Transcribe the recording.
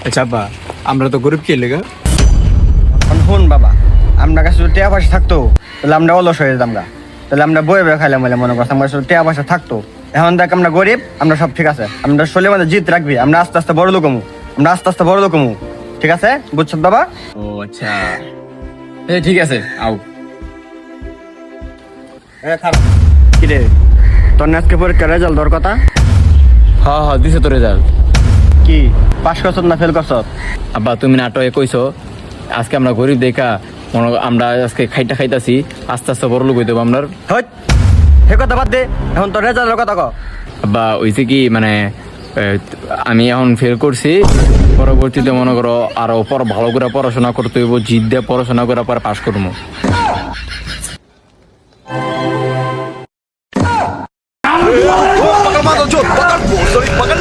আচ্ছা আব্বা, আমরা তো গরিব কে লেগা? শুন বাবা, আপনার কাছে যদি টাকা পয়সা থাকতো তাহলে আমরা অলস হয়ে যেতাম গা, তাহলে আমরা বয়ে বয়ে খাইলাম বলে মনে করতাম। আমার কাছে টাকা পয়সা থাকতো। এখন দেখ আমরা গরিব, আমরা সব ঠিক আছে, আমরা শরীরের মধ্যে জিত রাখবি, আমরা আস্তে আস্তে বড় লোক হমু, আমরা আস্তে আস্তে বড় লোক হমু। ঠিক আছে, বুঝছো বাবা? ও আচ্ছা, ঠিক আছে আও। কি রে, তোর না আজকে পরীক্ষার রেজাল্ট দেওয়ার কথা? হ্যাঁ দিছে তো রেজাল্ট। কি পাস করছ না ফেল করছ? আব্বা তুমি নাটকে কইছো আজকে আমরা গরিব দেখা আমরা আজকে খাইতাছি, আস্তে আস্তে বড় লোক হইতে হইব আমরা। হইত, সে কথা বাদ দে, এখন তোর রেজাল্টের কথা ক। আব্বা হইছে কি মানে আমি এখন ফেল করছি, পরবর্তীতে মনে করো আরো ভালো করে পড়াশোনা করতে হইব, জিদ দিয়ে পড়াশোনা করে পরে পাস করবো। पकड़ मारो जो पकड़